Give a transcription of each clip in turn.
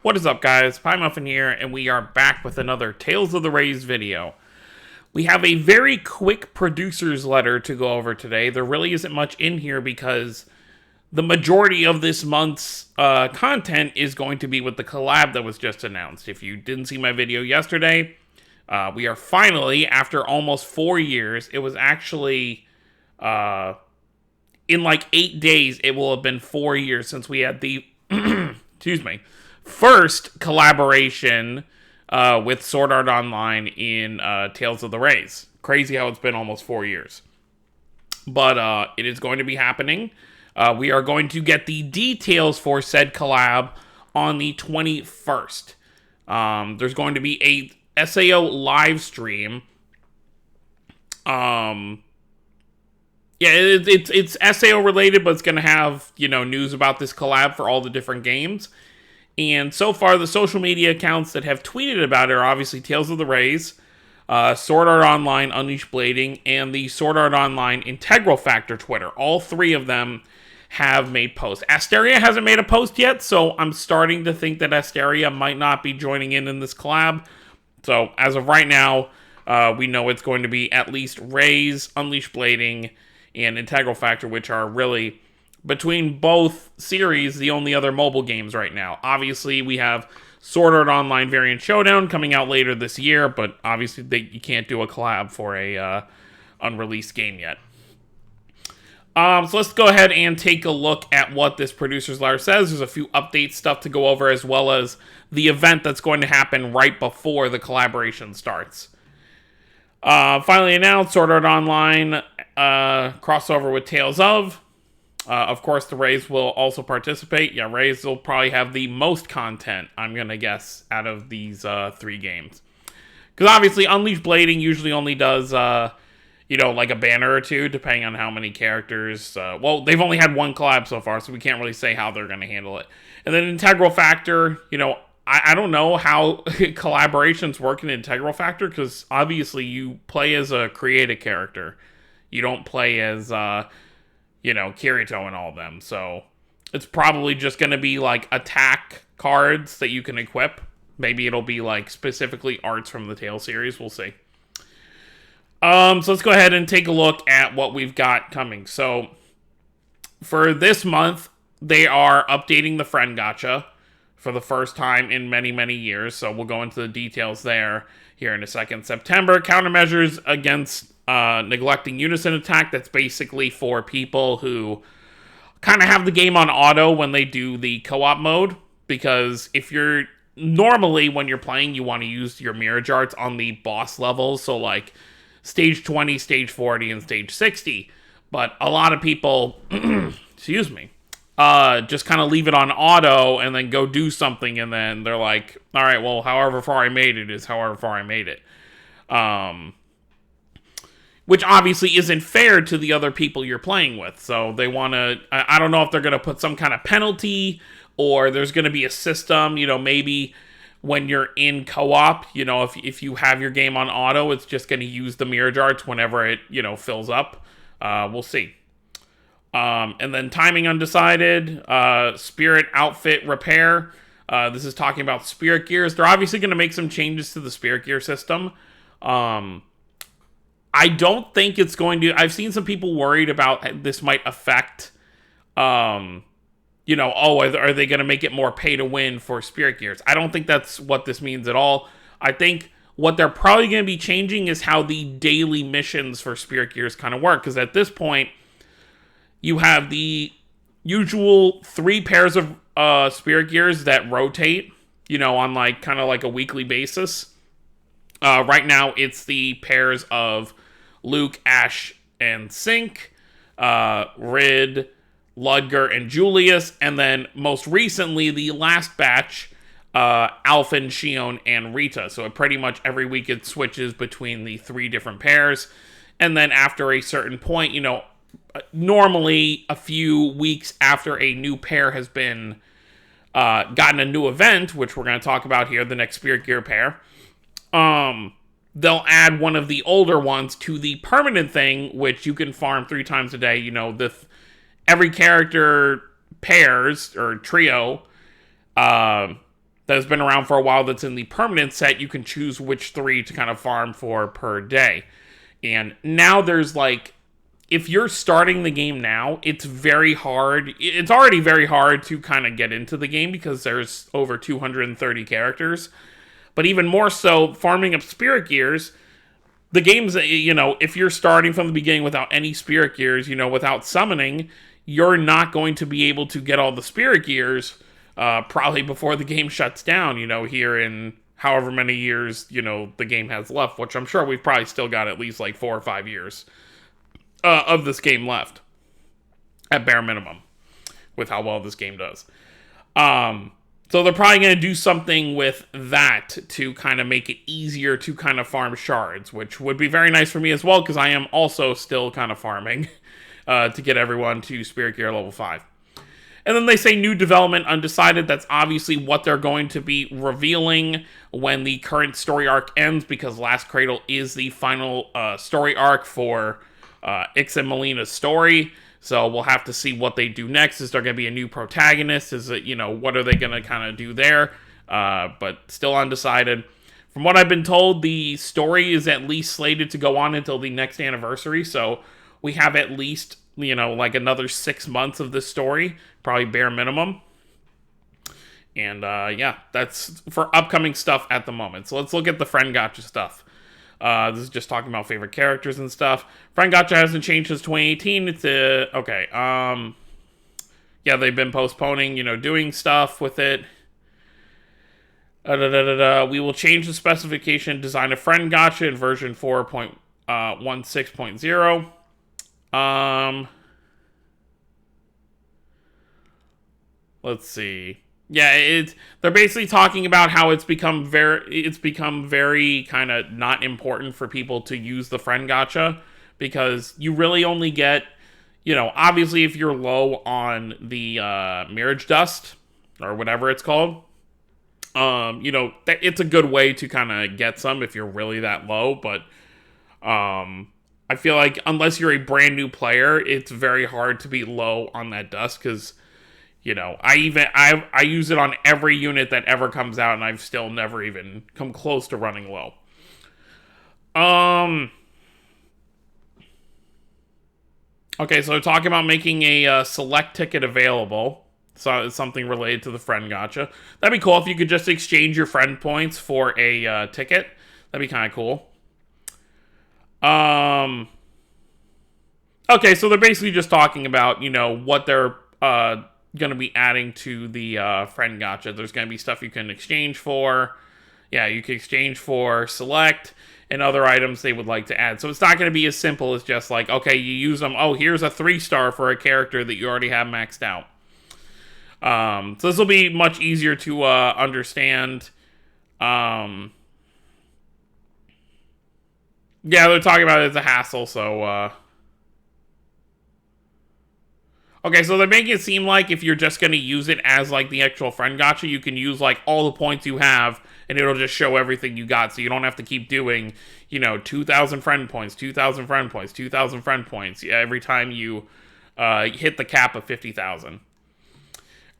What is up, guys? Pie Muffin here, and we are back with another Tales of the Rays video. We have a very quick producer's letter to go over today. There really isn't much in here because the majority of this month's content is going to be with the collab that was just announced. If you didn't see my video yesterday, we are finally, after almost 4 years, it was actually, in like 8 days, it will have been 4 years since we had the, excuse me, first collaboration with Sword Art Online in Tales of the Rays. Crazy how it's been almost 4 years. But it is going to be happening. We are going to get the details for said collab on the 21st. There's going to be a SAO live stream. It's SAO related, but it's going to have, news about this collab for all the different games. And so far, the social media accounts that have tweeted about it are obviously Tales of the Rays, Sword Art Online Unleashed Blading, and the Sword Art Online Integral Factor Twitter. All three of them have made posts. Asteria hasn't made a post yet, so I'm starting to think that Asteria might not be joining in this collab. So as of right now, we know it's going to be at least Rays, Unleashed Blading, and Integral Factor, which are really, between both series, the only other mobile games right now. Obviously, we have Sword Art Online Variant Showdown coming out later this year, but obviously you can't do a collab for a unreleased game yet. So let's go ahead and take a look at what this producer's letter says. There's a few update stuff to go over, as well as the event that's going to happen right before the collaboration starts. Finally announced, Sword Art Online crossover with Tales of. Of course, the Rays will also participate. Yeah, Rays will probably have the most content, I'm going to guess, out of these 3 games. Because obviously, Unleashed Blading usually only does, like a banner or 2, depending on how many characters. Well, they've only had 1 collab so far, so we can't really say how they're going to handle it. And then Integral Factor, I don't know how collaborations work in Integral Factor, because obviously you play as a creative character. You don't play as, Kirito and all of them. So it's probably just going to be like attack cards that you can equip. Maybe it'll be like specifically arts from the Tales series. We'll see. So let's go ahead and take a look at what we've got coming. So for this month, they are updating the friend gacha for the first time in many, many years. So we'll go into the details there here in a second. September, countermeasures against neglecting unison attack. That's basically for people who kind of have the game on auto when they do the co-op mode. Because if you're normally, when you're playing, you want to use your mirror jarts on the boss levels. So like stage 20, stage 40, and stage 60. But a lot of people, excuse me, just kind of leave it on auto and then go do something, and then they're like, all right, well, however far I made it is however far I made it. Which obviously isn't fair to the other people you're playing with. So they want to, I don't know if they're going to put some kind of penalty, or there's going to be a system, maybe when you're in co-op, if you have your game on auto, it's just going to use the mirror jarts whenever it, fills up. We'll see. And then timing undecided, spirit outfit repair. This is talking about spirit gears. They're obviously going to make some changes to the spirit gear system. I don't think it's going to, I've seen some people worried about this might affect, are they going to make it more pay to win for spirit gears? I don't think that's what this means at all. I think what they're probably going to be changing is how the daily missions for spirit gears kind of work. Because at this point, you have the usual 3 pairs of spirit gears that rotate, on like kind of like a weekly basis. Right now, it's the pairs of Luke, Ash, and Sync, Rid, Ludger, and Julius, and then most recently, the last batch, Alphen, Shion, and Rita. So pretty much every week it switches between the 3 different pairs, and then after a certain point, normally a few weeks after a new pair has been gotten a new event, which we're going to talk about here, the next Spirit Gear pair, they'll add one of the older ones to the permanent thing, which you can farm 3 times a day. Every character pairs, or trio, that has been around for a while that's in the permanent set, you can choose which 3 to kind of farm for per day. And now there's like, if you're starting the game now, it's very hard. It's already very hard to kind of get into the game because there's over 230 characters. But even more so, farming up spirit gears, the game's, if you're starting from the beginning without any spirit gears, without summoning, you're not going to be able to get all the spirit gears probably before the game shuts down, here in however many years, the game has left, which I'm sure we've probably still got at least like 4 or 5 years of this game left, at bare minimum, with how well this game does. So they're probably going to do something with that to kind of make it easier to kind of farm shards, which would be very nice for me as well, because I am also still kind of farming to get everyone to Spirit Gear level 5. And then they say new development undecided. That's obviously what they're going to be revealing when the current story arc ends, because Last Cradle is the final story arc for Ix and Melina's story. So we'll have to see what they do next. Is there going to be a new protagonist? Is it, what are they going to kind of do there? But still undecided. From what I've been told, the story is at least slated to go on until the next anniversary. So we have at least, like another 6 months of this story, probably bare minimum. And yeah, that's for upcoming stuff at the moment. So let's look at the Friend Gotcha stuff. This is just talking about favorite characters and stuff. Friend Gotcha hasn't changed since 2018. It's okay. Yeah, they've been postponing, doing stuff with it. We will change the specification, design a Friend Gotcha in version 4.16.0. Let's see. Yeah, they're basically talking about how it's become very kind of not important for people to use the Friend Gotcha, because you really only get, obviously if you're low on the Mirage Dust or whatever it's called, it's a good way to kind of get some if you're really that low, but I feel like unless you're a brand new player, it's very hard to be low on that dust, because I use it on every unit that ever comes out, and I've still never even come close to running low. Okay, so they're talking about making a select ticket available. So it's something related to the Friend Gotcha. That'd be cool if you could just exchange your friend points for a ticket. That'd be kind of cool. Okay, so they're basically just talking about, what they're going to be adding to the Friend Gotcha. There's going to be stuff you can exchange for. Yeah, you can exchange for select and other items they would like to add. So it's not going to be as simple as just like, okay, you use them. Oh, here's a 3-star for a character that you already have maxed out. So this will be much easier to understand. Yeah, they're talking about it as a hassle, so okay, so they're making it seem like if you're just going to use it as, like, the actual Friend Gotcha, you can use, like, all the points you have, and it'll just show everything you got, so you don't have to keep doing, 2,000 friend points, 2,000 friend points, 2,000 friend points, every time you hit the cap of 50,000.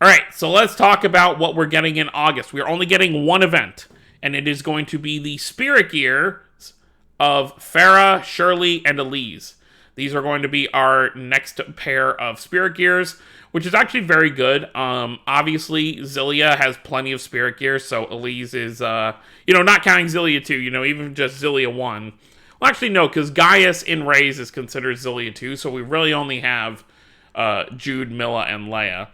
Alright, so let's talk about what we're getting in August. We're only getting one event, and it is going to be the Spirit Gear of Farah, Shirley, and Elize. These are going to be our next pair of Spirit Gears, which is actually very good. Obviously, Zilia has plenty of Spirit Gears, so Elize is, not counting Zilia 2, even just Zilia 1. Well, actually, no, because Gaius in Rays is considered Zilia 2, so we really only have Jude, Milla, and Leia.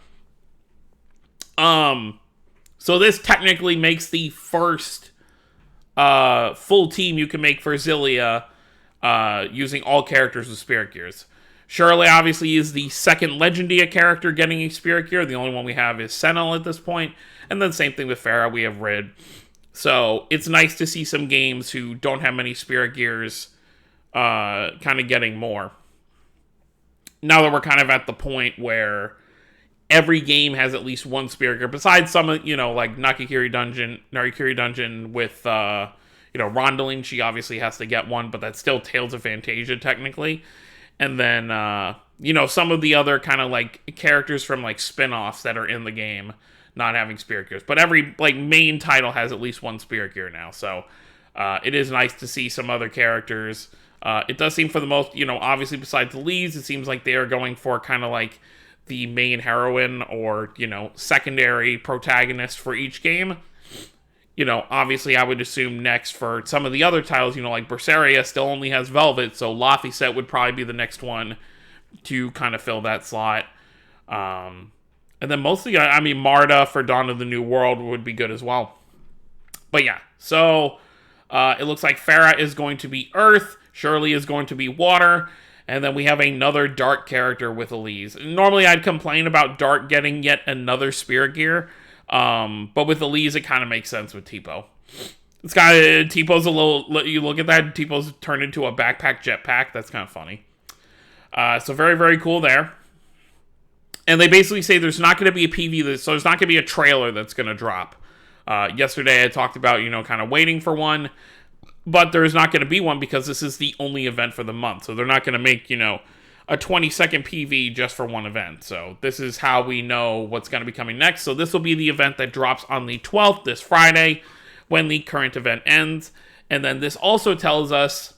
So this technically makes the first full team you can make for Zilia, using all characters with Spirit Gears. Shirley obviously is the second Legendia character getting a Spirit Gear. The only one we have is Sentinel at this point. And then same thing with Farah, we have Rid. So it's nice to see some games who don't have many Spirit Gears kind of getting more. Now that we're kind of at the point where every game has at least one Spirit Gear, besides some, like Narikiri Dungeon with, Rondeline, she obviously has to get one, but that's still Tales of Fantasia, technically. And then, some of the other kind of like characters from like spin-offs that are in the game not having spirit gears. But every like main title has at least one spirit gear now. So it is nice to see some other characters. It does seem for the most, obviously besides Elize, it seems like they are going for kind of like the main heroine or, secondary protagonist for each game. Obviously I would assume next for some of the other titles, like Berseria still only has Velvet, so Laphicet would probably be the next one to kind of fill that slot. And then mostly, Marta for Dawn of the New World would be good as well. But yeah, so it looks like Farah is going to be Earth, Shirley is going to be Water, and then we have another Dark character with Elize. Normally I'd complain about Dark getting yet another Spirit Gear, but with Elize it kind of makes sense with Tipo. It's got Tipo's a little, you look at that, Tipo's turned into a backpack jetpack. That's kind of funny. So very, very cool there. And they basically say there's not going to be a PV, so there's not going to be a trailer that's going to drop. Yesterday I talked about, kind of waiting for one, but there's not going to be one because this is the only event for the month. So they're not going to make, a 20-second PV just for one event. So this is how we know what's going to be coming next. So this will be the event that drops on the 12th, this Friday, when the current event ends. And then this also tells us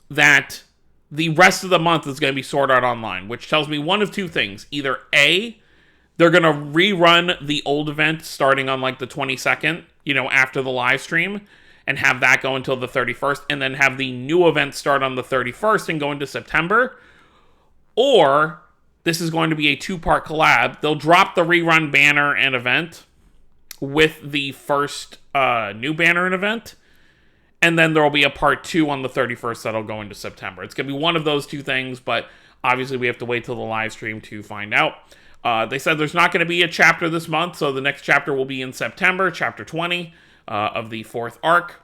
that the rest of the month is going to be Sword Art Online, which tells me one of two things. Either A, they're going to rerun the old event starting on like the 22nd, after the live stream, and have that go until the 31st, and then have the new event start on the 31st and go into September. Or this is going to be a two-part collab. They'll drop the rerun banner and event with the first new banner and event, and then there will be a part 2 on the 31st that'll go into September. It's going to be one of those two things, but obviously we have to wait till the live stream to find out. They said there's not going to be a chapter this month, so the next chapter will be in September, chapter 20 of the 4th arc.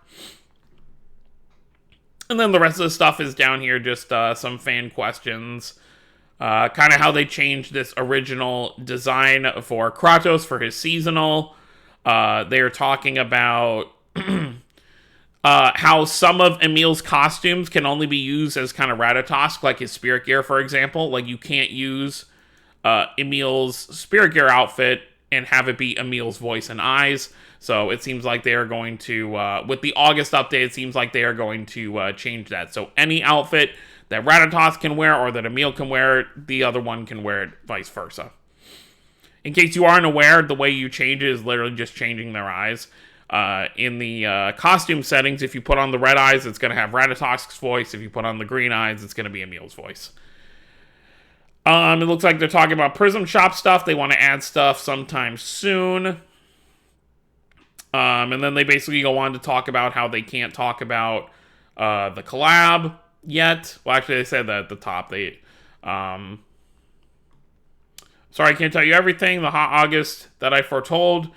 And then the rest of the stuff is down here, just some fan questions. Kind of how they changed this original design for Kratos for his seasonal. They are talking about how some of Emil's costumes can only be used as kind of Ratatosk, like his Spirit Gear, for example. Like, you can't use Emil's Spirit Gear outfit and have it be Emil's voice and eyes. So it seems like they are going to, with the August update, it seems like they are going to change that. So any outfit that Ratatosk can wear or that Emil can wear, the other one can wear it, vice versa. In case you aren't aware, the way you change it is literally just changing their eyes. In the costume settings, if you put on the red eyes, it's going to have Ratatosk's voice. If you put on the green eyes, it's going to be Emil's voice. It looks like they're talking about Prism Shop stuff. They want to add stuff sometime soon. And then they basically go on to talk about how they can't talk about the collab yet. Well, actually, they said that at the top. Sorry, I can't tell you everything. The hot August that I foretold.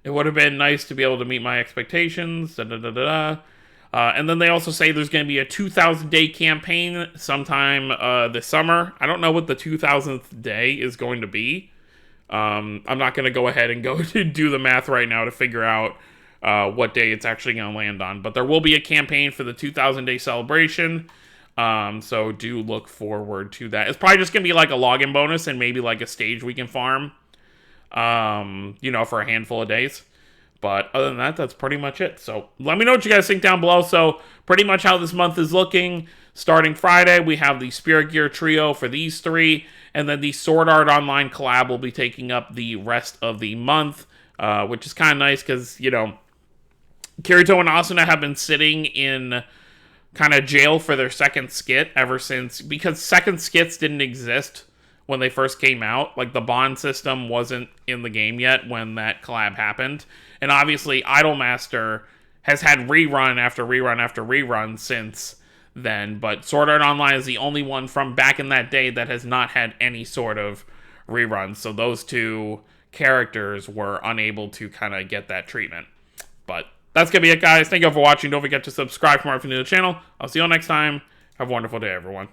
It would have been nice to be able to meet my expectations. And then they also say there's going to be a 2,000-day campaign sometime this summer. I don't know what the 2,000th day is going to be. I'm not going to go ahead and go to do the math right now to figure out what day it's actually going to land on. But there will be a campaign for the 2,000-day celebration. So do look forward to that. It's probably just going to be like a login bonus and maybe like a stage we can farm, for a handful of days. But other than that, that's pretty much it. So let me know what you guys think down below. So pretty much how this month is looking. Starting Friday, we have the Spirit Gear trio for these three. And then the Sword Art Online collab will be taking up the rest of the month. Which is kind of nice because, Kirito and Asuna have been sitting in kind of jail for their second skit ever since. Because second skits didn't exist when they first came out. Like, the bond system wasn't in the game yet when that collab happened. And obviously, Idolmaster has had rerun after rerun after rerun since then. But Sword Art Online is the only one from back in that day that has not had any sort of rerun. So those two characters were unable to kind of get that treatment. But that's going to be it, guys. Thank you all for watching. Don't forget to subscribe for more if you're new to the channel. I'll see you all next time. Have a wonderful day, everyone.